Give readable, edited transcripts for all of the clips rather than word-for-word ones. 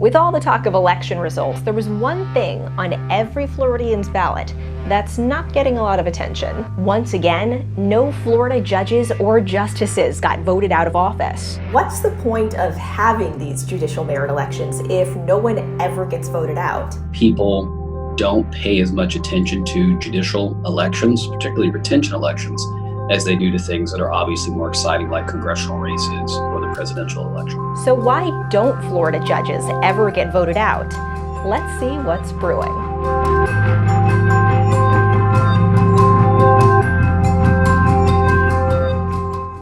With all the talk of election results, there was one thing on every Floridian's ballot that's not getting a lot of attention. Once again, no Florida judges or justices got voted out of office. What's the point of having these judicial merit elections if no one ever gets voted out? People don't pay as much attention to judicial elections, particularly retention elections, as they do to things that are obviously more exciting, like congressional races or the presidential election. So why don't Florida judges ever get voted out? Let's see what's brewing.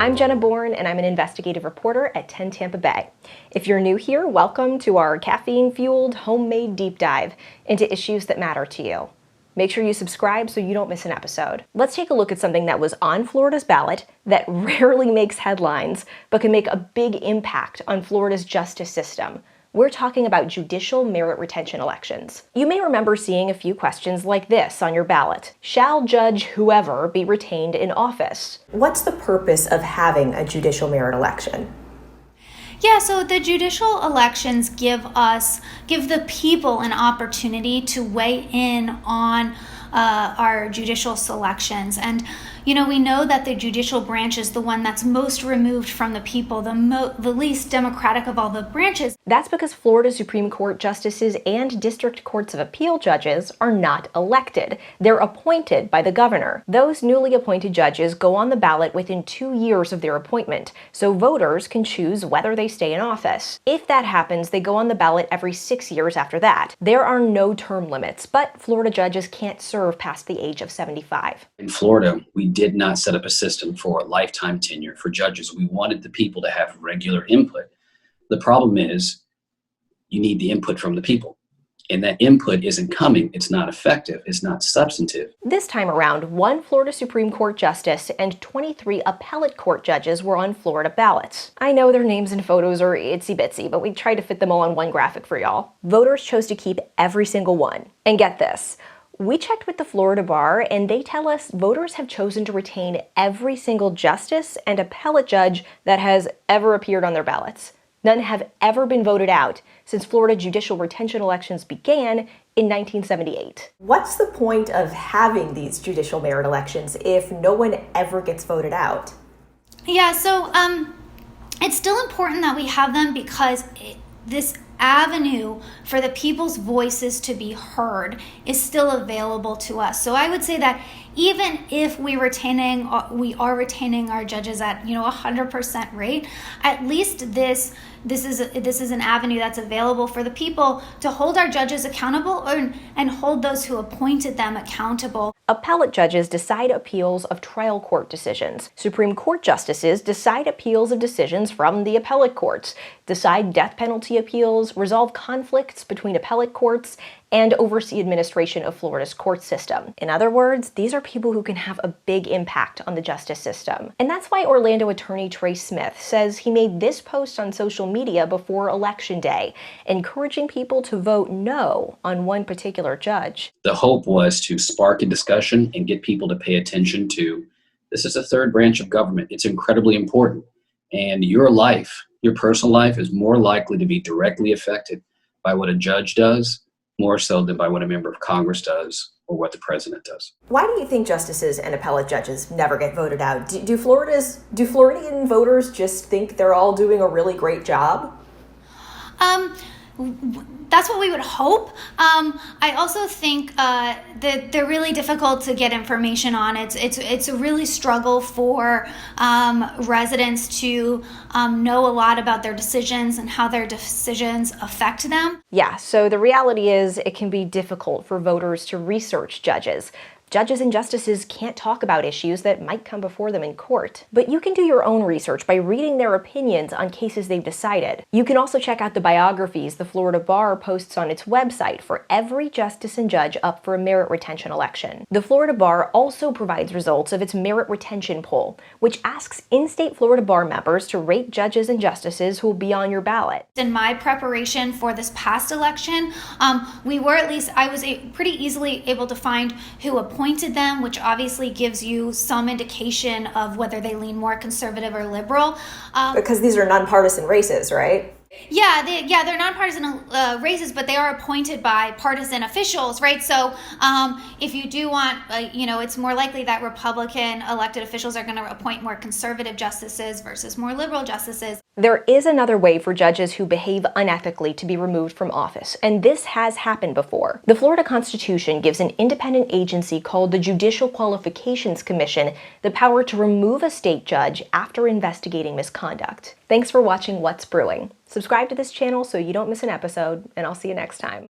I'm Jenna Bourne, and I'm an investigative reporter at 10 Tampa Bay. If you're new here, welcome to our caffeine-fueled, homemade deep dive into issues that matter to you. Make sure you subscribe so you don't miss an episode. Let's take a look at something that was on Florida's ballot that rarely makes headlines, but can make a big impact on Florida's justice system. We're talking about judicial merit retention elections. You may remember seeing a few questions like this on your ballot. Shall Judge whoever be retained in office? What's the purpose of having a judicial merit election? Yeah, so the judicial elections give the people an opportunity to weigh in on our judicial selections. And, we know that the judicial branch is the one that's most removed from the people, the least democratic of all the branches. That's because Florida Supreme Court justices and District Courts of Appeal judges are not elected. They're appointed by the governor. Those newly appointed judges go on the ballot within 2 years of their appointment, so voters can choose whether they stay in office. If that happens, they go on the ballot every 6 years after that. There are no term limits, but Florida judges can't serve past the age of 75. In Florida, we did not set up a system for a lifetime tenure for judges. We wanted the people to have regular input. The problem is you need the input from the people. And that input isn't coming. It's not effective. It's not substantive. This time around, one Florida Supreme Court justice and 23 appellate court judges were on Florida ballots. I know their names and photos are itsy-bitsy, but we tried to fit them all on one graphic for y'all. Voters chose to keep every single one. And get this. We checked with the Florida Bar, and they tell us voters have chosen to retain every single justice and appellate judge that has ever appeared on their ballots. None have ever been voted out since Florida judicial retention elections began in 1978. What's the point of having these judicial merit elections if no one ever gets voted out? Yeah, so it's still important that we have them because this avenue for the people's voices to be heard is still available to us. So I would say that even if we are retaining our judges at 100% rate, at least this is an avenue that's available for the people to hold our judges accountable and hold those who appointed them accountable. Appellate judges decide appeals of trial court decisions. Supreme Court justices decide appeals of decisions from the appellate courts, decide death penalty appeals, resolve conflicts between appellate courts, and oversee administration of Florida's court system. In other words, these are people who can have a big impact on the justice system. And that's why Orlando attorney Trey Smith says he made this post on social media before Election Day, encouraging people to vote no on one particular judge. The hope was to spark a discussion and get people to pay attention to this is a third branch of government. It's incredibly important. And your life, your personal life, is more likely to be directly affected by what a judge does, more so than by what a member of Congress does or what the president does. Why do you think justices and appellate judges never get voted out? Do Floridian voters just think they're all doing a really great job? That's what we would hope. I also think that they're really difficult to get information on. It's a really struggle for residents to know a lot about their decisions and how their decisions affect them. Yeah, so the reality is it can be difficult for voters to research judges. Judges and justices can't talk about issues that might come before them in court. But you can do your own research by reading their opinions on cases they've decided. You can also check out the biographies the Florida Bar posts on its website for every justice and judge up for a merit retention election. The Florida Bar also provides results of its merit retention poll, which asks in-state Florida Bar members to rate judges and justices who will be on your ballot. In my preparation for this past election, I was pretty easily able to find who appointed them, which obviously gives you some indication of whether they lean more conservative or liberal. Because these are nonpartisan races, right? They're nonpartisan races, but they are appointed by partisan officials, right? So if you do want, it's more likely that Republican elected officials are going to appoint more conservative justices versus more liberal justices. There is another way for judges who behave unethically to be removed from office, and this has happened before. The Florida Constitution gives an independent agency called the Judicial Qualifications Commission the power to remove a state judge after investigating misconduct. Thanks for watching What's Brewing. Subscribe to this channel so you don't miss an episode, and I'll see you next time.